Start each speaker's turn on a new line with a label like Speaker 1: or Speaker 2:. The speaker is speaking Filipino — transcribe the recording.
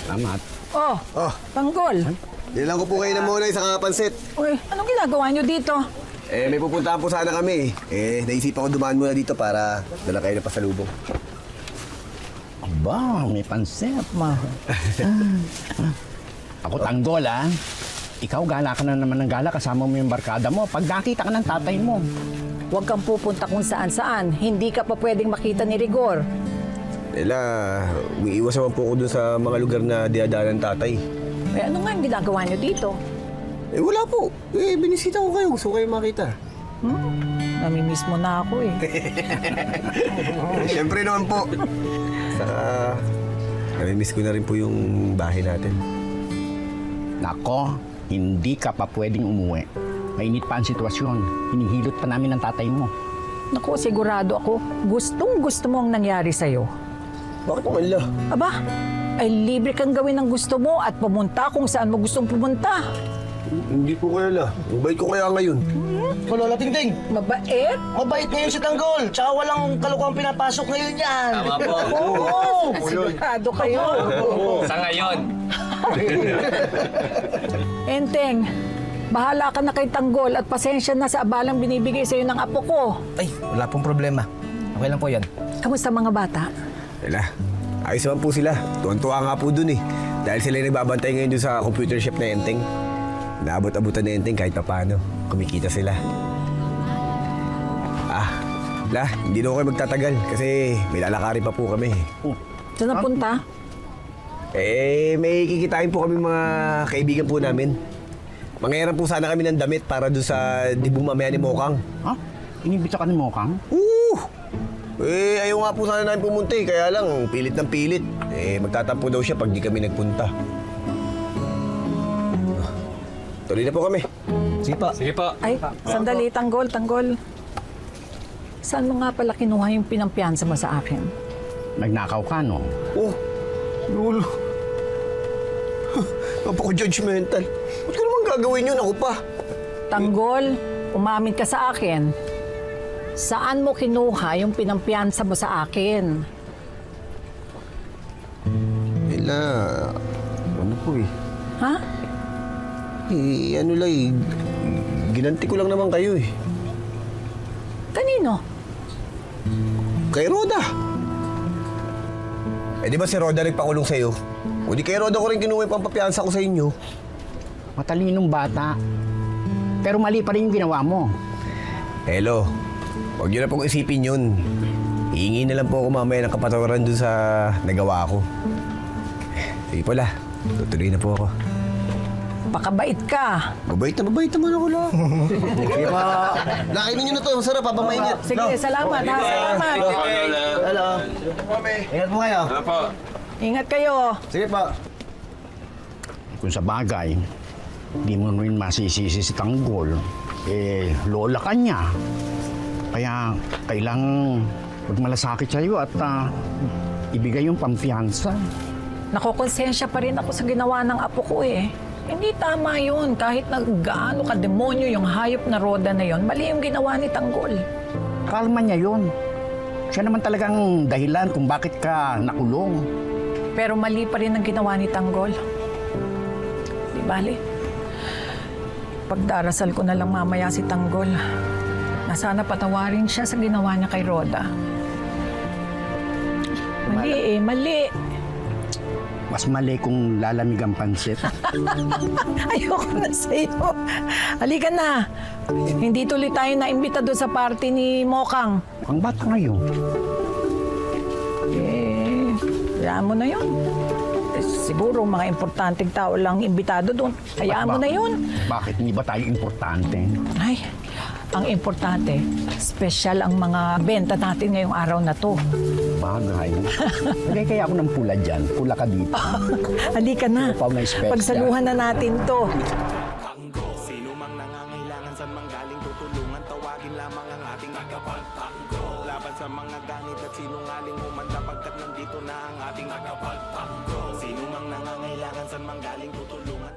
Speaker 1: Salamat.
Speaker 2: Oh, Tanggol.
Speaker 3: Nilang ko po kayo na muna sa kapansit.
Speaker 2: Uy, anong ginagawa nyo dito?
Speaker 3: May pupuntahan po sana kami. Naisipan ko dumaan muna dito para dala kayo ng pasalubong.
Speaker 1: Aba, may pansit. Ako Tanggol, ha? Ikaw, gala ka na naman ng gala. Kasama mo yung barkada mo. Pag nakita ka ng tatay mo.
Speaker 2: Huwag kang pupunta kung saan-saan. Hindi ka pa pwedeng makita ni Rigor.
Speaker 3: Umiiwas naman po ako dun sa mga lugar na diadaan ng tatay.
Speaker 2: Eh, ano nga ang ginagawa nyo dito?
Speaker 3: Wala po. Binisita ko kayo. Gusto ko kayo makita.
Speaker 2: Namimiss mo na ako eh.
Speaker 3: Siyempre naman po. Saka, namimiss ko na rin po yung bahay natin.
Speaker 1: Nako, hindi ka pa pwedeng umuwi. Mainit pa ang sitwasyon. Hinihilot pa namin ng tatay mo.
Speaker 2: Naku, sigurado ako. Gustong-gusto mo ang nangyari sa'yo.
Speaker 3: Bakit naman la?
Speaker 2: Aba, ay libre kang gawin ang gusto mo at pumunta kung saan mo gustong pumunta.
Speaker 3: Hindi po kaya la. Mabait ko kaya ngayon.
Speaker 4: Lola Tingting,
Speaker 2: Mabait?
Speaker 4: mabait ngayon si Tanggol. Tsaka walang kalukuhang pinapasok ngayon yan.
Speaker 5: Tama po.
Speaker 2: Oo, sigurado kayo.
Speaker 5: Sa ngayon.
Speaker 2: Enteng, bahala ka na kay Tanggol at pasensya na sa abalang binibigay sa'yo ng apo ko.
Speaker 4: Ay, wala pong problema. Okay lang po yan.
Speaker 2: Kamusta mga bata?
Speaker 3: Ayos naman po sila. Tuwan-tuwa nga po dun eh. Dahil sila yung nagbabantay ngayon dun sa computer shop na Enteng. Naabot-abutan na Enteng kahit paano. Kumikita sila. Hindi na ako kayo magtatagal kasi may lalakarin pa po kami.
Speaker 2: Saan napunta?
Speaker 3: May kikitain po kami mga kaibigan po namin. Mangyayaran po sana kami ng damit para doon sa dibong mamaya ni Mokang.
Speaker 1: Ha? Inibita ka ni Mokang?
Speaker 3: Ayaw nga po sana namin pumunta eh. Kaya lang, pilit ng pilit. Magtatampo daw siya pag di kami nagpunta. Tuloy na po kami.
Speaker 4: Sige pa.
Speaker 5: Sige po.
Speaker 2: Ay, sandali, Tanggol. Saan mo nga pala kinuha yung pinampiyansa mo sa akin?
Speaker 1: Nagnakaw ka, no?
Speaker 3: Lolo. Napaka-judgmental. Ba't ko naman gagawin yun? Ako pa.
Speaker 2: Tanggol, umamin ka sa akin. Saan mo kinuha yung pinampiyansa mo sa akin?
Speaker 3: Ano po eh.
Speaker 2: Ha?
Speaker 3: Ginanti ko lang naman kayo eh.
Speaker 2: Kanino?
Speaker 3: Kay Roda. Di ba si Roda nagpakulong sa'yo? O di kay Roda ko rin kinuha yung pampapiyansa ko sa inyo.
Speaker 1: Matalinong bata. Pero mali pa rin yung ginawa mo.
Speaker 3: Hello. Huwag niyo na pong isipin yun. Hihingi na lang po ako mamaya ng kapatawaran dun sa nagawa ko. Sige po la. Tutuloy na po ako.
Speaker 2: Pakabait ka.
Speaker 3: Mabait naman ako lang. Sige po. Nakainin niyo na to. Masarap pa. Mainit.
Speaker 2: Sige, salamat ha. Salamat.
Speaker 4: Hello. Ingat mo kayo.
Speaker 5: Ano po?
Speaker 2: Ingat kayo.
Speaker 3: Sige po.
Speaker 1: Kung sa bagay, di mo rin masisisi si Tanggol. Lola ka niya. Kaya kailangang magmalasakit sa'yo at ibigay yung pampiyansa.
Speaker 2: Nakokonsensya pa rin ako sa ginawa ng apo ko eh. Hindi tama yun. Kahit na gaano ka-demonyo yung hayop na Roda na yun, mali yung ginawa ni Tanggol.
Speaker 1: Kalma niya yun. Siya naman talagang dahilan kung bakit ka nakulong.
Speaker 2: Pero mali pa rin ang ginawa ni Tanggol. Di bali. Pagdarasal ko na lang mamaya si Tanggol. Na sana patawarin siya sa ginawa niya kay Roda. Mali.
Speaker 1: Mas mali kung lalamig ang pansit.
Speaker 2: Ayoko na sa'yo. Halika na. Hindi tuloy tayo naimbita doon sa party ni Mokang.
Speaker 1: Ang bata ngayon.
Speaker 2: Hayaan mo na yun. Siguro mga importanteng tao lang imbitado doon. Hayaan mo na yun.
Speaker 1: Bakit hindi ba tayo importante?
Speaker 2: Ay, ang importante, special ang mga benta natin ngayong araw na to.
Speaker 1: Bagay. Lagay kaya ako ng pula dyan. Pula ka dito.
Speaker 2: Halika na.
Speaker 1: Pau na special.
Speaker 2: Pagsaluhan na natin to.
Speaker 6: Sino mang nangangailangan saan mang galing tutulungan, tawagin lamang ang ating tagapagtanggol. Laban sa mga ganit at sinungaling umanda pagkat nandito na ang ating tagapagtanggol. Sino mang nangangailangan saan mang galing tutulungan.